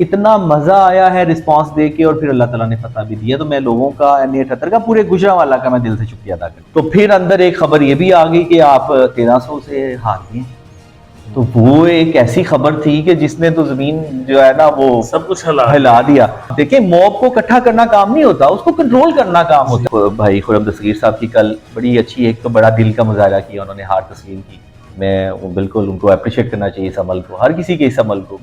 इतना मजा आया है रिस्पांस दे के, और फिर अल्लाह ताला ने फतह भी दिया। तो मैं लोगों का 78 का पूरे गुजरांवाला का मैं दिल से शुक्रिया अदा करता हूँ। तो फिर अंदर एक खबर ये भी आ गई कि आप 1300 से हार गए। तो वो एक ऐसी खबर थी कि जिसने तो जमीन जो है ना वो सब कुछ हिला दिया। देखिए, मॉब को इकट्ठा करना काम नहीं होता, उसको कंट्रोल करना काम होता है। भाई खुर्रम दस्तगीर साहब की कल बड़ी अच्छी, एक तो बड़ा दिल का मुजाहरा किया उन्होंने, हार तस्लीम की। मैं बिल्कुल उनको अप्रिशिएट करना चाहिए इस अमल को, हर किसी के इस अमल को।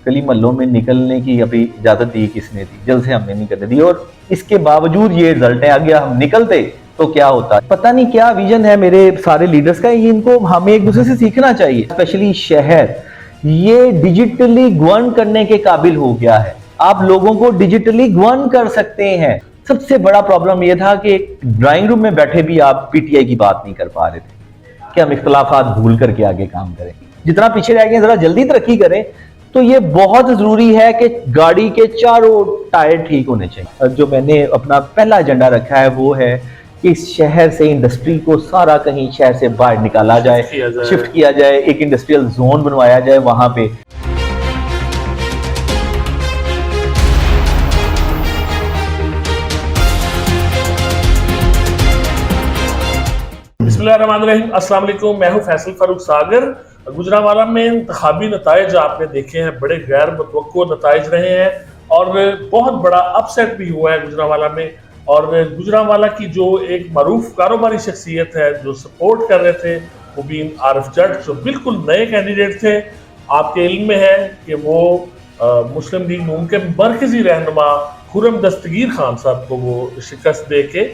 गली महल्लों में निकलने की अभी इजाजत दी किसने दी? जल्द से हमने नहीं करने दी, और इसके बावजूद ये रिजल्ट है। आगे हम निकलते तो क्या होता? पता नहीं क्या विजन है मेरे सारे लीडर्स का, ये इनको हमें एक दूसरे से सीखना चाहिए। स्पेशली शहर ये डिजिटली गवर्न करने के काबिल हो गया है, आप लोगों को डिजिटली गवर्न कर सकते हैं। सबसे बड़ा प्रॉब्लम यह था कि ड्राइंग रूम में बैठे भी आप पीटीआई की बात नहीं कर पा रहे थे कि हम इख्तलाफात भूल करके आगे काम करें। जितना पीछे रह गए जरा जल्दी तरक्की करें। तो ये बहुत जरूरी है कि गाड़ी के चारों टायर ठीक होने चाहिए। जो मैंने अपना पहला एजेंडा रखा है वो है कि इस शहर से इंडस्ट्री को सारा कहीं शहर से बाहर निकाला जाए, शिफ्ट किया जाए, एक इंडस्ट्रियल जोन बनवाया जाए वहां पे। बिस्मिल्लाहिर्रहमानिर्रहीम, अस्सलाम वालेकुम। मैं हूं फैसल फारूक सागर। गुजरांवाला में इंतखाबी नताइज आपने देखे हैं, बड़े गैर मुतवक्को नताइज रहे हैं और बहुत बड़ा अपसेट भी हुआ है गुजरांवाला में। और गुजरांवाला की जो एक मरूफ कारोबारी शख्सियत है जो सपोर्ट कर रहे थे मुबीन आरिफ जट, जो बिल्कुल नए कैंडिडेट थे, आपके इल्म में है कि वो मुस्लिम लीग नून के मरकजी रहनुमा खुर्रम दस्तगीर खान साहब को वो शिकस्त दे के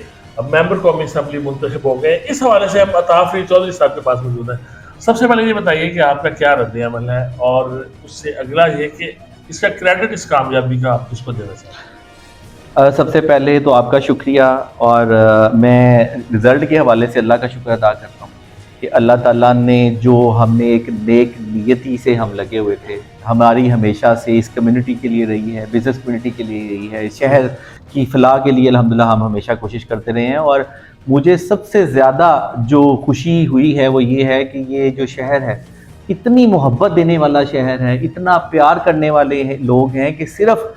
मेंबर कौमी असम्बली मुंतखब हो गए। इस हवाले से हम अता फरीद चौधरी साहब के पास मौजूद हैं। सबसे पहले ये बताइए कि आपका क्या रद्द-ए-अमल है, और उससे अगला ये कि इसका क्रेडिट इस कामयाबी का आप किसको देना चाहते हैं? सबसे पहले तो आपका शुक्रिया, और मैं रिज़ल्ट के हवाले से अल्लाह का शुक्र अदा करता हूँ कि अल्लाह ताला ने जो हमने एक नेक नियति से हम लगे हुए थे, हमारी हमेशा से इस कम्युनिटी के लिए रही है, बिज़नेस कम्युनिटी के लिए रही है, शहर की फलाह के लिए अल्हम्दुलिल्लाह हम हमेशा कोशिश करते रहे हैं। और मुझे सबसे ज़्यादा जो खुशी हुई है वो ये है कि ये जो शहर है इतनी मोहब्बत देने वाला शहर है, इतना प्यार करने वाले लोग हैं कि सिर्फ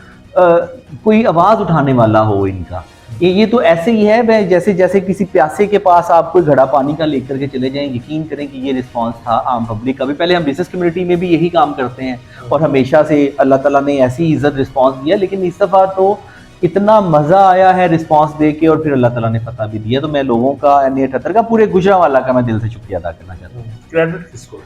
कोई आवाज़ उठाने वाला हो इनका। ये तो ऐसे ही है वह जैसे जैसे किसी प्यासे के पास आप कोई घड़ा पानी का लेकर के चले जाएं। यकीन करें कि ये रिस्पांस था आम पब्लिक का भी। पहले हम बिजनेस कम्युनिटी में भी यही काम करते हैं और हमेशा से अल्लाह ताला ने ऐसी इज्जत रिस्पांस दिया, लेकिन इस दफ़ा तो इतना मज़ा आया है रिस्पांस दे के, और फिर अल्लाह ताला ने फतह भी दिया। तो मैं लोगों का 78 का पूरे गुजरांवाला का मैं दिल से शुक्रिया अदा करना चाहता हूँ। क्रेडिट किसको?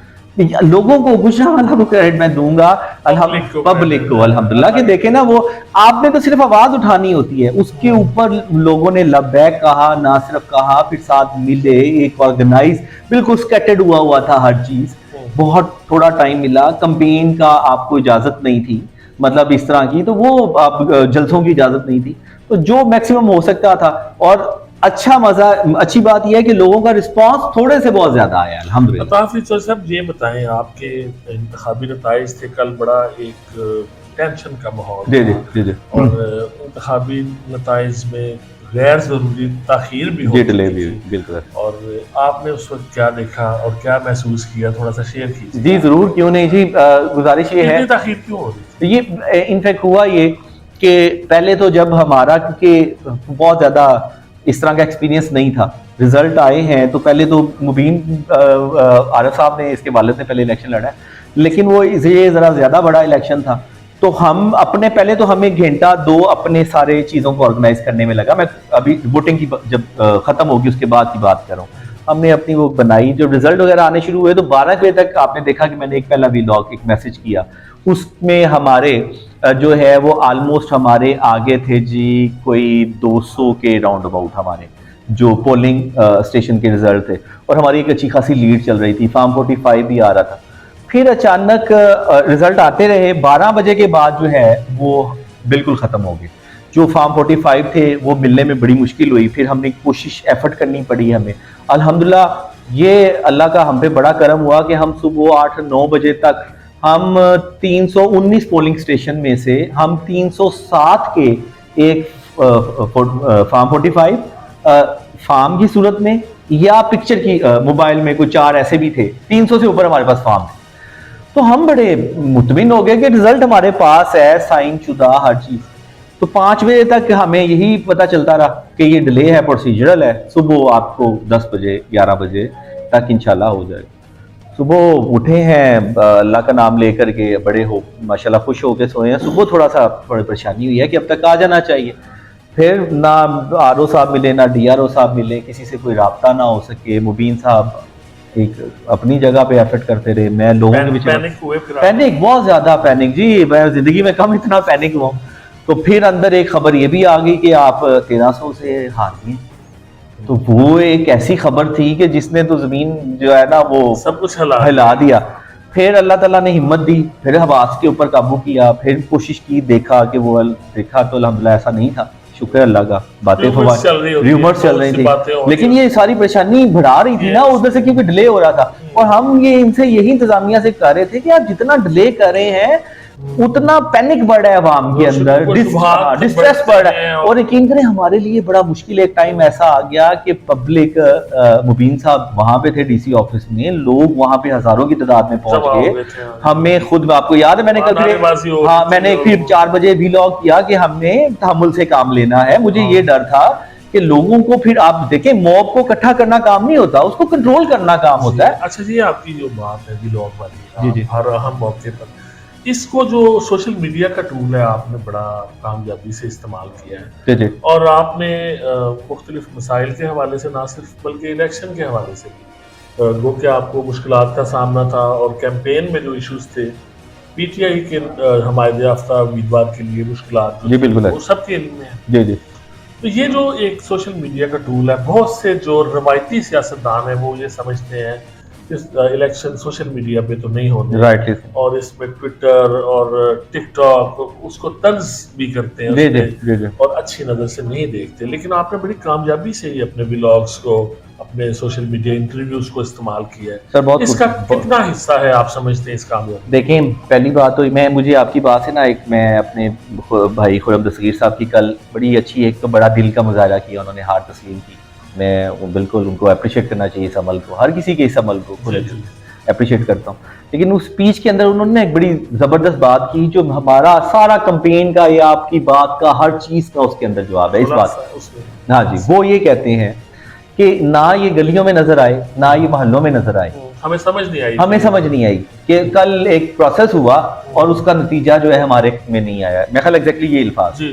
लोगों को, गुजरांवाला को क्रेडिट मैं दूंगा, पब्लिक को अल्हम्दुलिल्लाह। कि देखे ना, वो आपने तो सिर्फ आवाज उठानी होती है, उसके ऊपर लोगों ने लब्बैक कहा, ना सिर्फ कहा, फिर साथ मिले, एक ऑर्गेनाइज, बिल्कुल स्कैटर्ड हुआ था हर चीज। बहुत थोड़ा टाइम मिला, कंपेन का आपको इजाजत नहीं थी, मतलब इस तरह की, तो वो आप जलसों की इजाजत नहीं थी, तो जो मैक्सिमम हो सकता था। और अच्छा मजा, अच्छी बात यह है कि लोगों का रिस्पांस थोड़े से बहुत ज्यादा आया अल्हम्दुलिल्लाह। अता फरीद चौधरी साहब, ये बताएं, आपके इंतखाबी नताइज थे कल, बड़ा एक टेंशन का माहौल जी। और इंतखाबी नताइज में गैर जरूरी ताखीर भी हो बिल्कुल। और आपने उस वक्त क्या देखा और क्या महसूस किया, थोड़ा सा शेयर कीजिए। जी जरूर, क्यों नहीं जी। गुजारिश ये है, ताखीर क्यों हो रही? ये इनफैक्ट हुआ ये कि पहले तो जब हमारा, क्योंकि बहुत ज्यादा इस तरह का एक्सपीरियंस नहीं था, रिजल्ट आए हैं, तो पहले तो मुबीन आरिफ साहब ने, इसके वालिद ने पहले इलेक्शन लड़ा है, लेकिन वो ये जरा ज्यादा बड़ा इलेक्शन था। तो हम अपने पहले तो हमें घंटा दो अपने सारे चीज़ों को ऑर्गेनाइज करने में लगा। मैं अभी वोटिंग की जब ख़त्म होगी उसके बाद की बात कर रहा हूँ। हमने अपनी वो बनाई, जब रिजल्ट वगैरह आने शुरू हुए तो 12 बजे तक आपने देखा कि मैंने एक पहला व्लॉग, एक मैसेज किया, उसमें हमारे जो है वो ऑलमोस्ट हमारे आगे थे जी, कोई 200 के राउंड अबाउट हमारे जो पोलिंग स्टेशन के रिजल्ट थे, और हमारी एक अच्छी खासी लीड चल रही थी, फार्म 45 भी आ रहा था। फिर अचानक रिजल्ट आते रहे, 12 बजे के बाद जो है वो बिल्कुल ख़त्म हो गए। जो फार्म 45 थे वो मिलने में बड़ी मुश्किल हुई, फिर हमने कोशिश एफर्ट करनी पड़ी हमें। अल्हम्दुलिल्लाह ये अल्लाह का हम पे बड़ा करम हुआ कि हम सुबह 8-9 बजे तक हम 319 पोलिंग स्टेशन में से हम 307 के एक फार्म 45 फार्म की सूरत में या पिक्चर की मोबाइल में कोई 4 ऐसे भी थे, 300 से ऊपर हमारे पास फार्म थे। तो हम बड़े मुतमिन हो गए कि रिजल्ट हमारे पास है, साइन शुदा हर चीज। तो 5 बजे तक हमें यही पता चलता रहा कि ये डिले है, प्रोसीजरल है, सुबह आपको 10 बजे 11 बजे तक इंशाल्लाह हो जाएगा। सुबह उठे हैं अल्लाह का नाम लेकर के, बड़े हो माशाल्लाह खुश होकर सोए हैं। सुबह थोड़ी परेशानी हुई है कि अब तक आ जाना चाहिए, फिर ना आरओ साहब मिले ना डीआरओ साहब मिले, किसी से कोई राब्ता ना हो सके। मुबीन साहब एक अपनी जगह पे एफर्ट करते रहे, मैं लोगों के बीच पैनिक, बहुत ज्यादा पैनिक जी, मैं जिंदगी में कम इतना पैनिक हुआ। तो फिर अंदर एक खबर ये भी आ गई कि आप 1300 से हारी हैं। तो वो एक ऐसी खबर थी कि जिसने तो जमीन जो है ना वो सब कुछ हिला दिया। फिर अल्लाह ताला ने हिम्मत दी, फिर हवास के ऊपर काबू किया, फिर कोशिश की, देखा कि वो देखा तो अल्हम्दुलिल्लाह ऐसा नहीं था, शुक्र अल्लाह का। बातें र्यूमर्स चल रही थी, लेकिन ये सारी परेशानी बढ़ा रही थी ना उधर से, क्योंकि डिले हो रहा था। और हम ये इनसे यही इंतजामिया से कह रहे थे कि आप जितना डिले कर रहे हैं उतना पैनिक बढ़ रहा है अवाम के अंदर, डिस्ट्रेस बढ़ रहा है। और यकीन करें हमारे लिए बड़ा मुश्किल एक टाइम ऐसा आ गया कि पब्लिक, मुबीन साहब वहां पे थे डीसी ऑफिस में, लोग वहां पे हजारों की तादाद में पहुंच गए। हमें खुद, आपको याद है मैंने मैंने फिर 4 बजे व्लॉग किया कि हमने तहम्मुल से काम लेना है। मुझे ये डर था कि लोगों को, फिर आप देखें मॉब को इकट्ठा करना काम नहीं होता, उसको कंट्रोल करना काम होता है। अच्छा जी, आपकी जो बात है व्लॉग वाली, जी हर अहम मौके पर इसको जो सोशल मीडिया का टूल है आपने बड़ा कामयाबी से इस्तेमाल किया है। जी। और आपने मुख्तलिफ मसाइल के हवाले से ना सिर्फ बल्कि इलेक्शन के हवाले से भी, गो कि आपको मुश्किलात का सामना था और कैंपेन में जो इश्यूज थे, पीटीआई के हमारे याफ्ता उम्मीदवार के लिए मुश्किलात जी बिल्कुल वो सबके इल्म में है। जी जी। तो ये जो एक सोशल मीडिया का टूल है, बहुत से जो रवायती सियासतदान है वो ये समझते हैं इलेक्शन सोशल मीडिया पे तो नहीं होने, राइट, और इसमें ट्विटर और टिकटॉक उसको तंज भी करते हैं, जी। और अच्छी नजर से नहीं देखते। लेकिन आपने बड़ी कामयाबी से ही अपने व्लॉग्स को, अपने सोशल मीडिया इंटरव्यूज को इस्तेमाल किया है सर। बहुत इसका कितना हिस्सा है आप समझते हैं इस कामयाबी? देखें, पहली बात तो मुझे आपकी बात से ना, एक मैं अपने भाई खुरम दस्तगीर साहब की कल बड़ी अच्छी, एक तो बड़ा दिल का मुजाहरा किया उन्होंने, हार तस्लीम की। मैं बिल्कुल उनको अप्रिशिएट करना चाहिए इस अमल को, हर किसी के इस अमल को अप्रिशिएट करता हूँ। लेकिन उस स्पीच के अंदर उन्होंने एक बड़ी जबरदस्त बात की, जो हमारा सारा कैंपेन का या आपकी बात का हर चीज का उसके अंदर जवाब है इस बात। हाँ जी, वो ये कहते हैं कि ना ये गलियों में नजर आए, ना ये मोहल्लों में नजर आए। हमें समझ नहीं आई कि कल एक प्रोसेस हुआ और उसका नतीजा जो है हमारे में नहीं आया। मैं ख्याल एग्जैक्टली ये अल्फाज।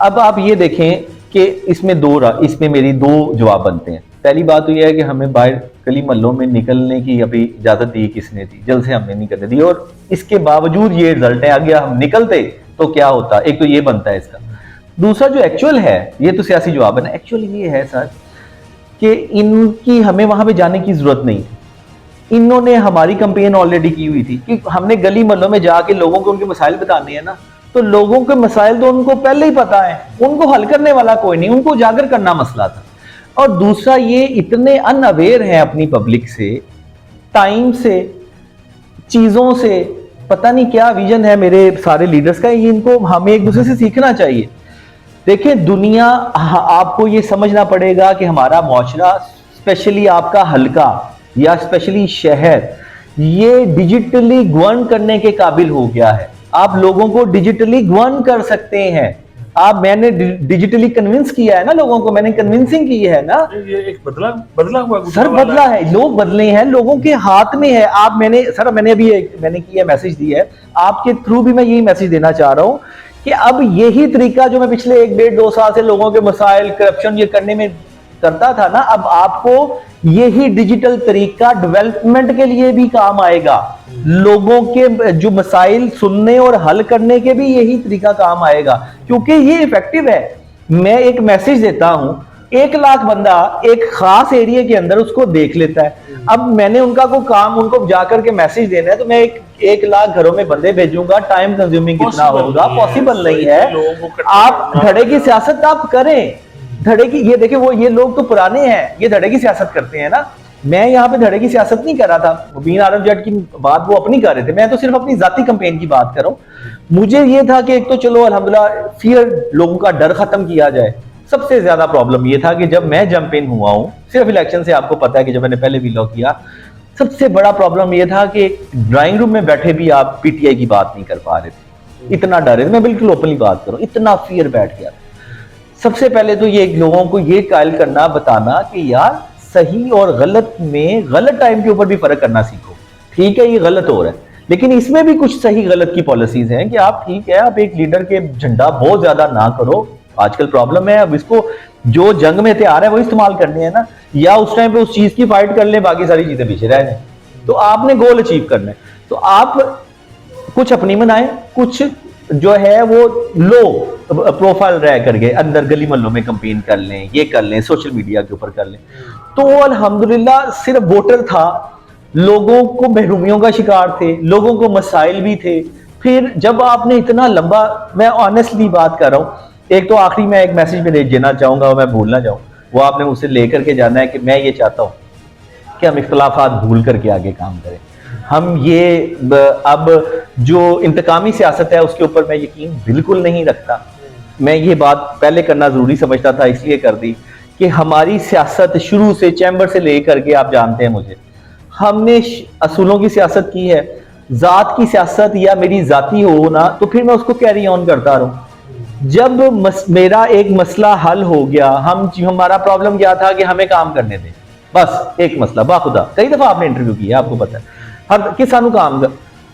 अब आप ये देखें कि इसमें मेरी 2 जवाब बनते हैं। पहली बात तो यह है कि हमें बाहर गली महल्लों में निकलने की अभी इजाजत दी किसने दी? जल्द से हमने नहीं करने दी, और इसके बावजूद ये रिजल्ट है। अगर हम निकलते तो क्या होता? एक तो ये बनता है इसका। दूसरा जो एक्चुअल है, ये तो सियासी जवाब है ना, एक्चुअल ये है सर कि इनकी हमें वहां पे जाने की जरूरत नहीं थी। इन्होंने हमारी कैंपेन ऑलरेडी की हुई थी कि हमने गली महल्लों में जाके लोगों को उनके मसाइल बताने हैं ना, तो लोगों के मसाइल तो उनको पहले ही पता है, उनको हल करने वाला कोई नहीं, उनको उजागर करना मसला था। और दूसरा ये इतने अनअवेयर हैं अपनी पब्लिक से, टाइम से, चीजों से, पता नहीं क्या विजन है मेरे सारे लीडर्स का। ये इनको हमें एक दूसरे से सीखना चाहिए। देखिए दुनिया, आपको ये समझना पड़ेगा कि हमारा मुआशरा, स्पेशली आपका हल्का या स्पेशली शहर, ये डिजिटली गवर्न करने के काबिल हो गया है। आप लोगों को डिजिटली गवर्न कर सकते हैं। मैंने डिजिटली कन्विंस किया है ना लोगों को, मैंने कन्विंसिंग की है ना। ये एक बदला हुआ सर, बदला है, लोग बदले हैं, लोगों के हाथ में है। मैंने अभी मैंने किया, मैसेज दिया है आपके थ्रू भी, मैं यही मैसेज देना चाह रहा हूं कि अब यही तरीका जो मैं पिछले 1-1.5-2 साल से लोगों के मसाइल, करप्शन ये करने में करता था ना, अब आपको यही डिजिटल तरीका डेवलपमेंट के लिए भी काम आएगा। लोगों के जो मसाइल सुनने और हल करने के भी यही तरीका काम आएगा, क्योंकि ये इफेक्टिव है। मैं एक मैसेज देता हूं, 1 लाख बंदा एक खास एरिया के अंदर उसको देख लेता है। अब मैंने उनको जाकर के मैसेज देना है, तो मैं 1 लाख घरों में बंदे भेजूंगा, टाइम कंज्यूमिंग कितना होगा, पॉसिबल नहीं है। आप धड़े की सियासत आप करें, धड़े की, ये देखिए ये लोग तो पुराने हैं, ये धड़े की सियासत करते हैं ना। मैं यहाँ पे धड़े की सियासत नहीं कर रहा था, मुबीन आरफ जट की बात वो अपनी कर रहे थे, मैं तो सिर्फ अपनी जाती कैंपेन की बात कर रहा हूँ। मुझे ये था कि एक तो चलो अल्हम्दुलिल्लाह फियर, लोगों का डर खत्म किया जाए। सबसे ज्यादा प्रॉब्लम ये था कि जब मैं जंप इन हुआ हूँ, सिर्फ इलेक्शन से, आपको पता है कि जब मैंने पहले व्लॉग किया सबसे बड़ा प्रॉब्लम यह था कि ड्राइंग रूम में बैठे भी आप पीटीआई की बात नहीं कर पा रहे थे, इतना डर है। मैं बिल्कुल ओपनली बात करूं, इतना फियर बैठ गया। सबसे पहले तो ये लोगों को ये कायल करना, बताना कि यार सही और गलत में, गलत टाइम के ऊपर भी फर्क करना सीखो। ठीक है ये गलत हो रहा है, लेकिन इसमें भी कुछ सही गलत की पॉलिसीज हैं कि आप ठीक है, आप एक लीडर के झंडा बहुत ज्यादा ना करो। आजकल प्रॉब्लम है, अब इसको जो जंग में तैयार है वो इस्तेमाल करने हैं ना, या उस टाइम पे उस चीज की फाइट कर ले, बाकी सारी चीजें पीछे रह जाए। तो आपने गोल अचीव करना है, तो आप कुछ अपनी बनाएं, कुछ जो है वो लो प्रोफाइल रह करके अंदर गली मोहल्लों में कंपेन कर लें, ये कर लें, सोशल मीडिया के ऊपर कर लें। तो अल्हम्दुलिल्लाह सिर्फ वोटर था, लोगों को महरूमियों का शिकार थे, लोगों को मसाइल भी थे। फिर जब आपने इतना लंबा, मैं ऑनेस्टली बात कर रहा हूँ, एक तो आखिरी में एक मैसेज में देना चाहूंगा और मैं भूल ना जाऊं, वो आपने मुझसे लेकर के जाना है कि मैं ये चाहता हूं कि हम इख्तलाफात भूल करके आगे काम करें। हम ये अब जो इंतकामी सियासत है उसके ऊपर मैं यकीन बिल्कुल नहीं रखता। मैं ये बात पहले करना जरूरी समझता था, इसलिए कर दी कि हमारी सियासत शुरू से चैम्बर से लेकर के, आप जानते हैं मुझे, हमने असूलों की सियासत की है। जात की सियासत या मेरी जाती हो ना, तो फिर मैं उसको कैरी ऑन करता रहूं। जब मेरा एक मसला हल हो गया, हमारा प्रॉब्लम क्या था कि हमें काम करने दें, बस एक मसला, बाखुदा कई दफा आपने इंटरव्यू किया, आपको पता है हर किसानों काम कर।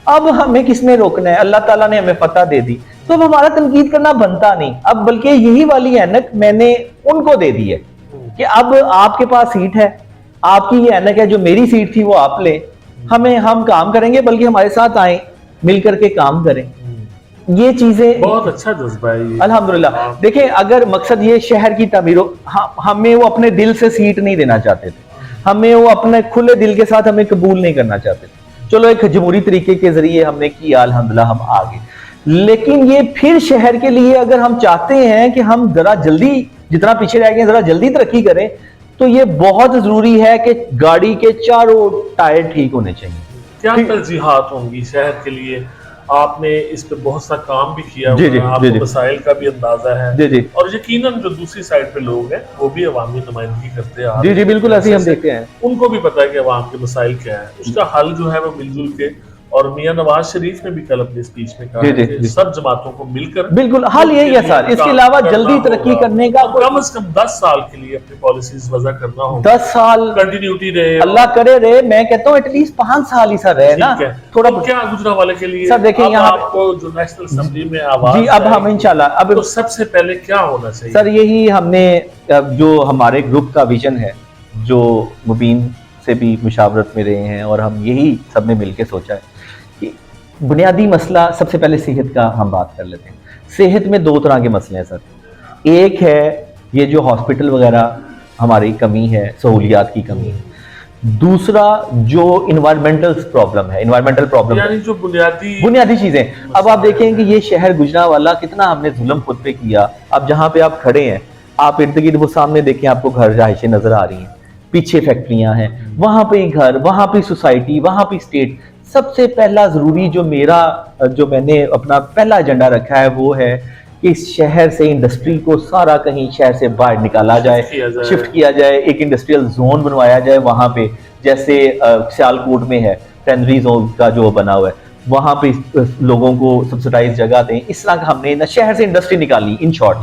अब हमें किसने रोकना है? अल्लाह ताला ने हमें फतह दे दी, तो अब हमारा तनकीद करना बनता नहीं। अब बल्कि यही वाली ऐनक मैंने उनको दे दी है कि अब आपके पास सीट है, आपकी ये ऐनक है, जो मेरी सीट थी वो आप ले, हम काम करेंगे, बल्कि हमारे साथ आए, मिलकर के काम करें। ये चीजें बहुत अच्छा जज्बा है अल्हम्दुलिल्लाह। देखिए अगर मकसद ये शहर की तमीर हो, हमें वो अपने दिल से सीट नहीं देना चाहते थे, हमें वो अपने खुले दिल के साथ हमें कबूल नहीं करना चाहते थे। चलो एक जमहूरी तरीके के जरिए हमने किया, अल्हम्दुलिल्लाह हम आ गए। लेकिन ये फिर शहर के लिए अगर हम चाहते हैं कि हम जरा जल्दी, जितना पीछे रह गए जरा जल्दी तरक्की करें, तो ये बहुत जरूरी है कि गाड़ी के चारों टायर ठीक होने चाहिए। क्या तरजीहात होंगी शहर के लिए? आपने इस पे बहुत सा काम भी किया, आपको मसाइल का भी अंदाजा है, और यकीनन जो दूसरी साइड पे लोग हैं वो भी अवामी नुमाइंदगी करते हैं। जी बिल्कुल, ऐसे हम देखते हैं, उनको भी पता है कि अवाम के मसाइल क्या है, उसका हल जो है वो मिलजुल के, और मियां नवाज शरीफ ने भी कल अपनी स्पीच में कहा कि सब जमातों को मिलकर बिल्कुल हल यही है सर। इसके अलावा जल्दी तरक्की करने का कम से कम 10 साल के लिए अपनी पॉलिसीज वजह करना हो, 10 साल कंटिन्यूटी रहे, अल्लाह करे रहे। मैं कहता हूँ एटलीस्ट 5 साल ही सर रहे ना, थोड़ा क्या गुजरांवाले के लिए। सर देखिए यहाँ आपको जो नेशनल असेंबली में आवाज जी, अब हम इंशाल्लाह, अब तो सबसे पहले क्या होना चाहिए सर? यही हमने जो हमारे ग्रुप का विजन है, जो मुबीन से भी मुशावरत में रहे हैं, और हम यही सबने मिलकर सोचा है कि बुनियादी मसला सबसे पहले सेहत का हम बात कर लेते हैं। सेहत में 2 तरह के मसले हैं सर। एक है ये जो हॉस्पिटल वगैरह हमारी कमी है, सहूलियात की कमी है। दूसरा जो इन्वायरमेंटल प्रॉब्लम है, इन्वायरमेंटल प्रॉब्लम यानी जो बुनियादी चीजें। अब आप देखें कि ये शहर गुजरांवाला कितना हमने जुल्म खुद पे किया। अब जहाँ पे आप खड़े हैं, आप इर्द गिर्द वो सामने देखें, आपको घर रहायशें नजर आ रही हैं, पीछे फैक्ट्रियां हैं, वहां पे घर, वहां पे सोसाइटी, वहां पे स्टेट। सबसे पहला जरूरी जो मैंने अपना पहला एजेंडा रखा है वो है कि इस शहर से इंडस्ट्री को सारा कहीं शहर से बाहर निकाला जाए, शिफ्ट किया जाए, एक इंडस्ट्रियल जोन बनवाया जाए वहां पे, जैसे सियालकोट में है टेनरी जोन का जो बना हुआ है, वहां पे लोगों को सब्सिडाइज जगह दें। इस तरह का हमने ना शहर से इंडस्ट्री निकाली इन शॉर्ट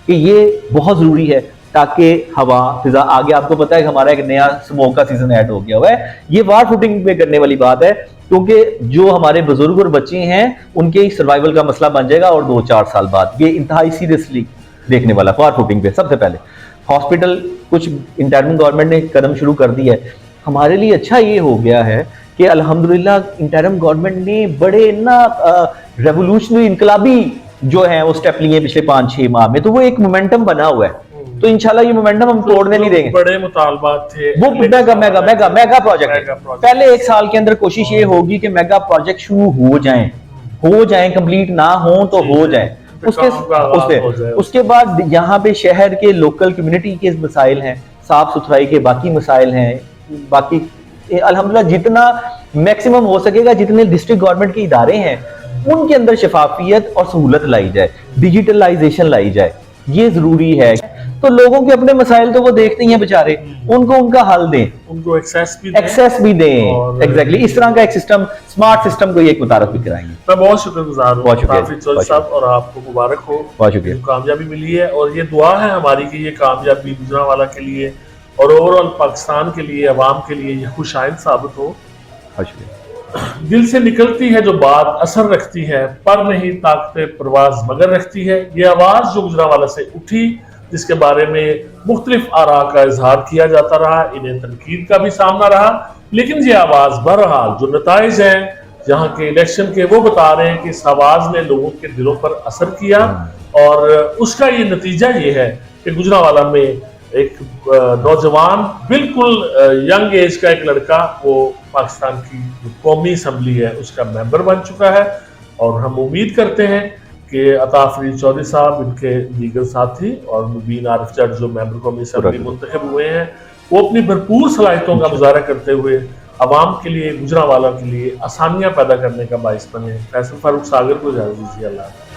कि ये बहुत जरूरी है ताकि हवा फिजा आगे। आपको पता है कि हमारा एक नया स्मोक का सीजन ऐड हो गया हुआ है, ये वार फूटिंग पे करने वाली बात है, क्योंकि जो हमारे बुजुर्ग और बच्चे हैं उनके सर्वाइवल का मसला बन जाएगा, और 2-4 साल बाद ये इंतहाई सीरियसली देखने वाला वार फूटिंग पे। सबसे पहले हॉस्पिटल, कुछ इंटरिम गवर्नमेंट ने कदम शुरू कर दिया है। हमारे लिए अच्छा ये हो गया है कि अल्हम्दुलिल्लाह इंटरिम गवर्नमेंट ने बड़े ना रेवोल्यूशनरी, इनकलाबी जो है वो स्टेप लिए पिछले 5-6 माह में, तो वो एक मोमेंटम बना हुआ है। तो इंशाल्लाह ये मोमेंटम हम तोड़ने नहीं देंगे। बड़े मुतालबात थे, वो मेगा प्रोजेक्ट पहले 1 साल के अंदर कोशिश ये होगी कि मेगा प्रोजेक्ट शुरू हो जाएं, कंप्लीट ना हो तो हो जाएं। उसके बाद यहाँ पे शहर के लोकल कम्युनिटी के मसाइल हैं, साफ सुथराई के बाकी मसाइल हैं, बाकी अल्हम्दुलिल्लाह जितना मैक्सिमम हो सकेगा, जितने डिस्ट्रिक्ट गवर्नमेंट के इदारे हैं उनके अंदर शफाफियत और सहूलत लाई जाए, डिजिटलाइजेशन लाई जाए, ये जरूरी है। तो लोगों के अपने मसाइल तो वो देखते ही हैं बेचारे, उनको उनका हल दें, उनको एक्सेस भी दें। और एग्जैक्टली इस तरह का एक सिस्टम, स्मार्ट सिस्टम को एक मुतारफ भी कराएंगे। मैं बहुत शुक्रगुजार हूँ बहुत शुक्रिया, हाफिज चौधरी साहब, और आपको मुबारक हो, बहुत शुक्रिया। कामयाबी मिली है। और ये दुआ है हमारी कि ये कामयाबी गुजरांवाला के लिए और ओवरऑल पाकिस्तान के लिए, अवाम के लिए ये खुशाइंद साबित हो। बहुत शुक्रिया। दिल से निकलती है जो बात असर रखती है, पर नहीं ताकते परवाज मगर रखती है। ये आवाज जो गुजरांवाला से उठी, जिसके बारे में मुख्तलिफ आरा का इजहार किया जाता रहा, इन्हें तनकीद का भी सामना रहा, लेकिन ये आवाज बहरहाल जो नताइज हैं यहाँ के इलेक्शन के, वो बता रहे हैं कि इस आवाज ने लोगों के दिलों पर असर किया, और उसका ये नतीजा ये है कि गुजरांवाला में एक नौजवान, बिल्कुल यंग एज का एक लड़का, वो पाकिस्तान की कौमी असम्बली है उसका मेंबर बन चुका है। और हम उम्मीद करते हैं कि अता फरीद चौधरी साहब, इनके दीगर साथी और मुबीन आरिफ जट जो मेंबर कौमी असम्बली मुंतखब हुए हैं, वो अपनी भरपूर सलाहियतों का मुजाहरा करते हुए अवाम के लिए, गुजरांवाला के लिए आसानियां पैदा करने का बाइस बने। फैसल फारूक सागर को इजाज़त दीजिए। अल्लाह।